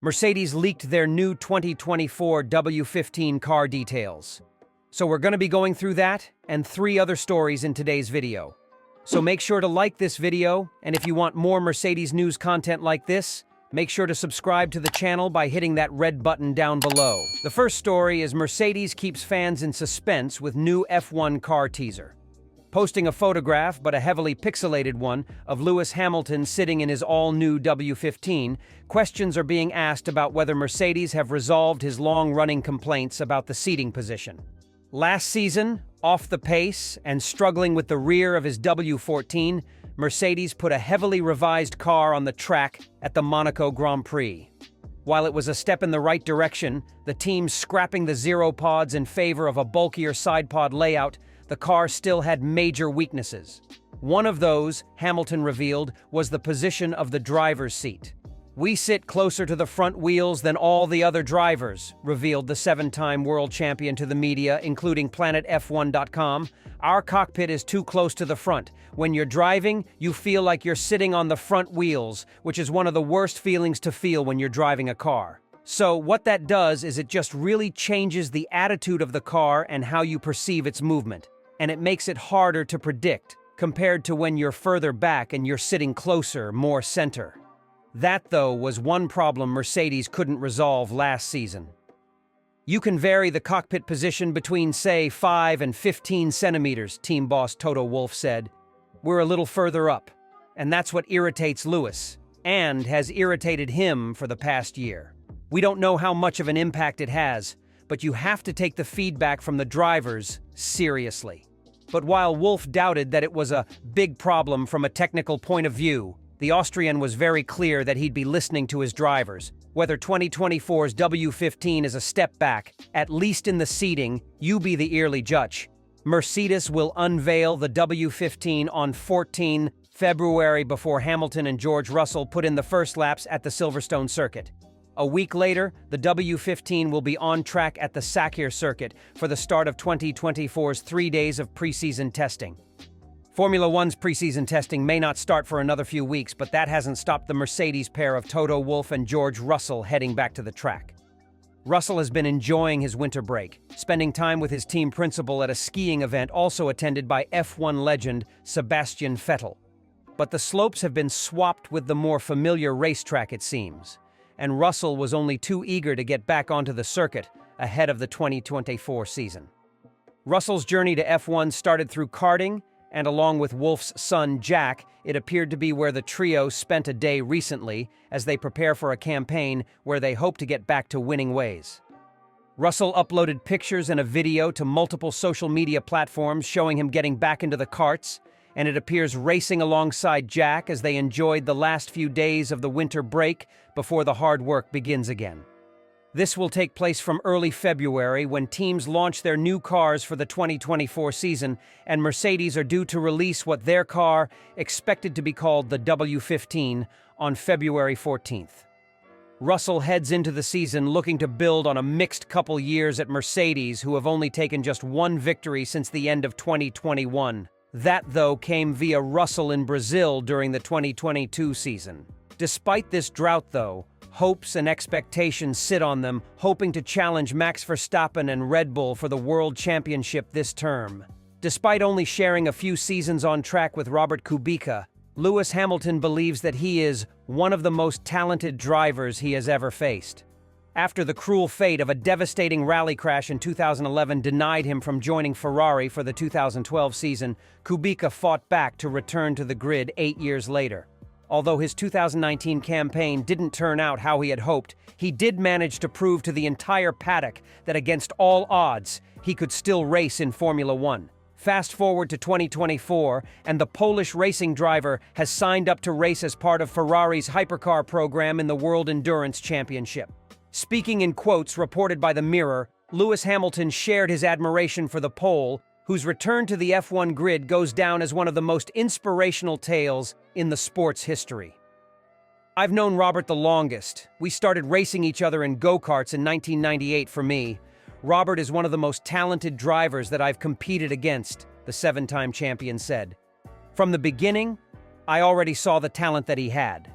Mercedes leaked their new 2024 W15 car details. So we're going to be going through that and 3 other stories in today's video. So make sure to like this video, and if you want more Mercedes news content like this, make sure to subscribe to the channel by hitting that red button down below. The first story is Mercedes keeps fans in suspense with new F1 car teaser. Posting a photograph, but a heavily pixelated one, of Lewis Hamilton sitting in his all-new W15, questions are being asked about whether Mercedes have resolved his long-running complaints about the seating position. Last season, off the pace and struggling with the rear of his W14, Mercedes put a heavily revised car on the track at the Monaco Grand Prix. While it was a step in the right direction, the team scrapping the zero pods in favor of a bulkier side pod layout, the car still had major weaknesses. One of those, Hamilton revealed, was the position of the driver's seat. "We sit closer to the front wheels than all the other drivers," revealed the 7-time world champion to the media, including planetf1.com. "Our cockpit is too close to the front. When you're driving, you feel like you're sitting on the front wheels, which is one of the worst feelings to feel when you're driving a car." So what that does is it just really changes the attitude of the car and how you perceive its movement. And it makes it harder to predict, compared to when you're further back and you're sitting closer, more center. That, though, was one problem Mercedes couldn't resolve last season. "You can vary the cockpit position between, say, 5 and 15 centimeters, team boss Toto Wolff said. "We're a little further up, and that's what irritates Lewis, and has irritated him for the past year. We don't know how much of an impact it has, but you have to take the feedback from the drivers seriously." But while Wolff doubted that it was a big problem from a technical point of view, the Austrian was very clear that he'd be listening to his drivers. "Whether 2024's W15 is a step back, at least in the seating, you be the early judge. Mercedes will unveil the W15 on 14 February before Hamilton and George Russell put in the first laps at the Silverstone circuit. A week later, the W15 will be on track at the Sakir circuit for the start of 2024's 3 days of preseason testing. Formula One's preseason testing may not start for another few weeks, but that hasn't stopped the Mercedes pair of Toto Wolff and George Russell heading back to the track. Russell has been enjoying his winter break, spending time with his team principal at a skiing event also attended by F1 legend Sebastian Vettel. But the slopes have been swapped with the more familiar racetrack, it seems, and Russell was only too eager to get back onto the circuit ahead of the 2024 season. Russell's journey to F1 started through karting, and along with Wolff's son Jack, it appeared to be where the trio spent a day recently as they prepare for a campaign where they hope to get back to winning ways. Russell uploaded pictures and a video to multiple social media platforms showing him getting back into the karts, and it appears racing alongside Jack as they enjoyed the last few days of the winter break before the hard work begins again. This will take place from early February when teams launch their new cars for the 2024 season, and Mercedes are due to release what their car, expected to be called the W15, on February 14th. Russell heads into the season looking to build on a mixed couple years at Mercedes, who have only taken just one victory since the end of 2021. That, though, came via Russell in Brazil during the 2022 season. Despite this drought, though, hopes and expectations sit on them, hoping to challenge Max Verstappen and Red Bull for the World Championship this term. Despite only sharing a few seasons on track with Robert Kubica, Lewis Hamilton believes that he is one of the most talented drivers he has ever faced. After the cruel fate of a devastating rally crash in 2011 denied him from joining Ferrari for the 2012 season, Kubica fought back to return to the grid 8 years later. Although his 2019 campaign didn't turn out how he had hoped, he did manage to prove to the entire paddock that against all odds, he could still race in Formula One. Fast forward to 2024, and the Polish racing driver has signed up to race as part of Ferrari's hypercar program in the World Endurance Championship. Speaking in quotes reported by the Mirror, Lewis Hamilton shared his admiration for the Pole, whose return to the F1 grid goes down as one of the most inspirational tales in the sport's history. "I've known Robert the longest. We started racing each other in go-karts in 1998 for me. Robert is one of the most talented drivers that I've competed against," the 7-time champion said. "From the beginning, I already saw the talent that he had.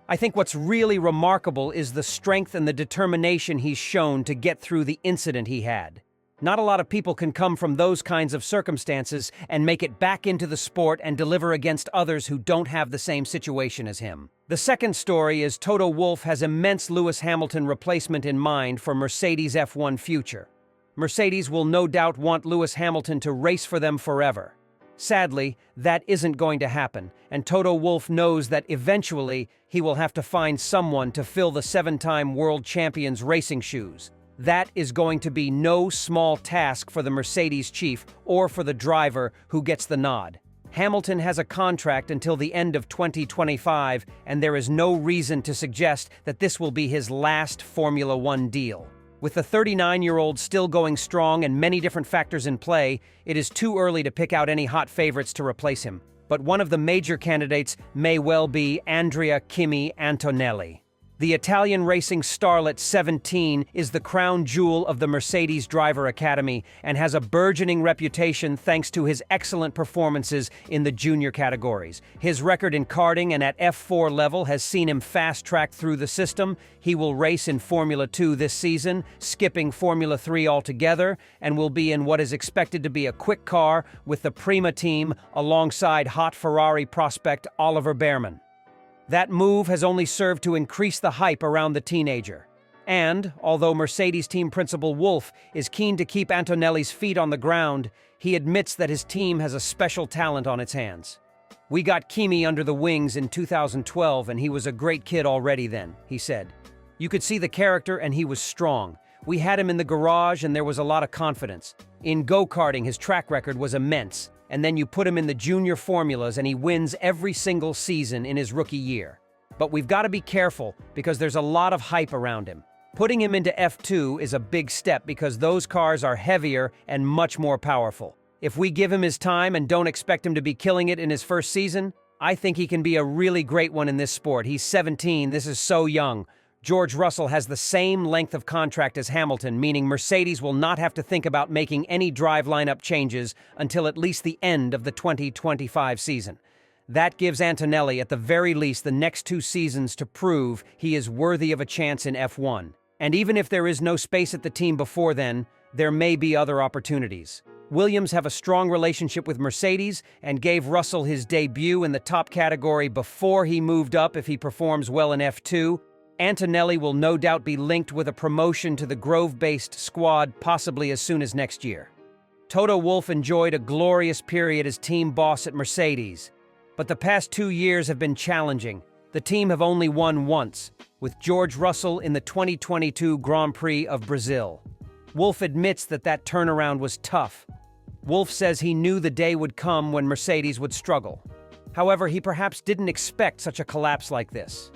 I think what's really remarkable is the strength and the determination he's shown to get through the incident he had. Not a lot of people can come from those kinds of circumstances and make it back into the sport and deliver against others who don't have the same situation as him. The second story is Toto Wolff has immense Lewis Hamilton replacement in mind for Mercedes F1 future. Mercedes will no doubt want Lewis Hamilton to race for them forever. Sadly, that isn't going to happen, and Toto Wolff knows that eventually he will have to find someone to fill the seven-time world champion's racing shoes. That is going to be no small task for the Mercedes chief or for the driver who gets the nod. Hamilton has a contract until the end of 2025, and there is no reason to suggest that this will be his last Formula One deal. With the 39-year-old still going strong and many different factors in play, it is too early to pick out any hot favorites to replace him. But one of the major candidates may well be Andrea Kimi Antonelli. The Italian racing starlet 17 is the crown jewel of the Mercedes Driver Academy and has a burgeoning reputation thanks to his excellent performances in the junior categories. His record in karting and at F4 level has seen him fast-track through the system. He will race in Formula 2 this season, skipping Formula 3 altogether, and will be in what is expected to be a quick car with the Prima team alongside hot Ferrari prospect Oliver Bearman. That move has only served to increase the hype around the teenager. And, although Mercedes team principal Wolff is keen to keep Antonelli's feet on the ground, he admits that his team has a special talent on its hands. "We got Kimi under the wings in 2012 and he was a great kid already then," he said. "You could see the character and he was strong. We had him in the garage and there was a lot of confidence. In go-karting, his track record was immense. And then you put him in the junior formulas and he wins every single season in his rookie year. But we've got to be careful because there's a lot of hype around him. Putting him into F2 is a big step because those cars are heavier and much more powerful. If we give him his time and don't expect him to be killing it in his first season, I think he can be a really great one in this sport. He's 17, this is so young. George Russell has the same length of contract as Hamilton, meaning Mercedes will not have to think about making any drive lineup changes until at least the end of the 2025 season. That gives Antonelli at the very least the next 2 seasons to prove he is worthy of a chance in F1. And even if there is no space at the team before then, there may be other opportunities. Williams have a strong relationship with Mercedes and gave Russell his debut in the top category before he moved up if he performs well in F2. Antonelli will no doubt be linked with a promotion to the Grove-based squad possibly as soon as next year. Toto Wolff enjoyed a glorious period as team boss at Mercedes, but the past 2 years have been challenging. The team have only won once, with George Russell in the 2022 Grand Prix of Brazil. Wolff admits that turnaround was tough. Wolff says he knew the day would come when Mercedes would struggle. However, he perhaps didn't expect such a collapse like this.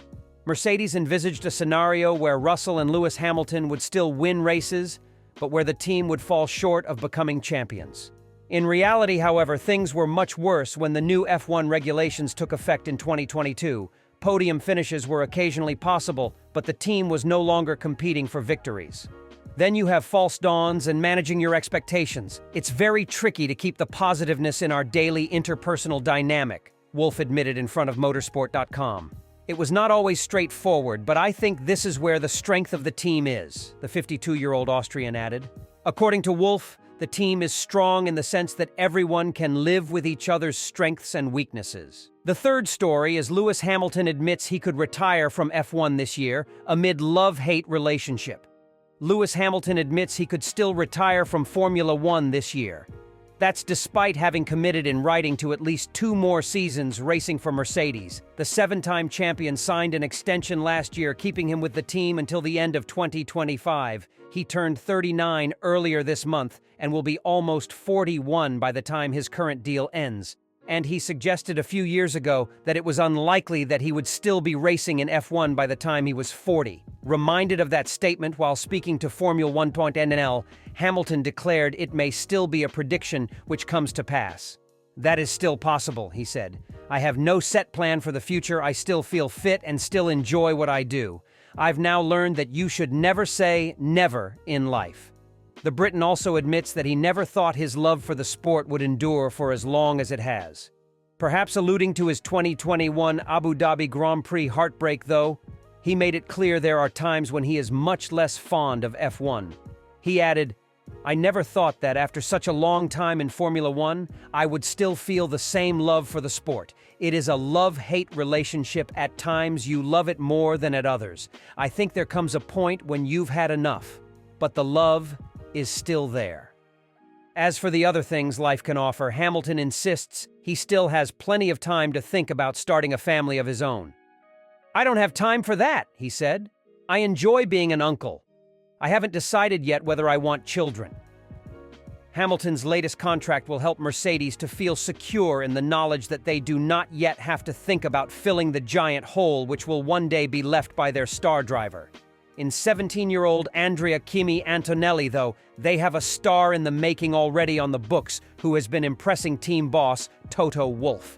Mercedes envisaged a scenario where Russell and Lewis Hamilton would still win races, but where the team would fall short of becoming champions. In reality, however, things were much worse when the new F1 regulations took effect in 2022. Podium finishes were occasionally possible, but the team was no longer competing for victories. Then you have false dawns and managing your expectations. It's very tricky to keep the positiveness in our daily interpersonal dynamic, Wolff admitted in front of motorsport.com. It was not always straightforward, but I think this is where the strength of the team is, the 52-year-old Austrian added. According to Wolff, the team is strong in the sense that everyone can live with each other's strengths and weaknesses. The third story is Lewis Hamilton admits he could retire from F1 this year amid love-hate relationship. Lewis Hamilton admits he could still retire from Formula One this year. That's despite having committed in writing to at least 2 more seasons racing for Mercedes. The 7-time champion signed an extension last year, keeping him with the team until the end of 2025. He turned 39 earlier this month and will be almost 41 by the time his current deal ends. And he suggested a few years ago that it was unlikely that he would still be racing in F1 by the time he was 40. Reminded of that statement while speaking to Formula 1.nl, Hamilton declared it may still be a prediction which comes to pass. "That is still possible," he said. "I have no set plan for the future. I still feel fit and still enjoy what I do. I've now learned that you should never say never in life." The Briton also admits that he never thought his love for the sport would endure for as long as it has. Perhaps alluding to his 2021 Abu Dhabi Grand Prix heartbreak, though, he made it clear there are times when he is much less fond of F1. He added, "I never thought that after such a long time in Formula One, I would still feel the same love for the sport. It is a love-hate relationship. At times you love it more than at others. I think there comes a point when you've had enough, but the love is still there." As for the other things life can offer, Hamilton insists he still has plenty of time to think about starting a family of his own. "I don't have time for that," he said. "I enjoy being an uncle. I haven't decided yet whether I want children." Hamilton's latest contract will help Mercedes to feel secure in the knowledge that they do not yet have to think about filling the giant hole which will one day be left by their star driver. In 17-year-old Andrea Kimi Antonelli, though, they have a star in the making already on the books who has been impressing team boss Toto Wolff.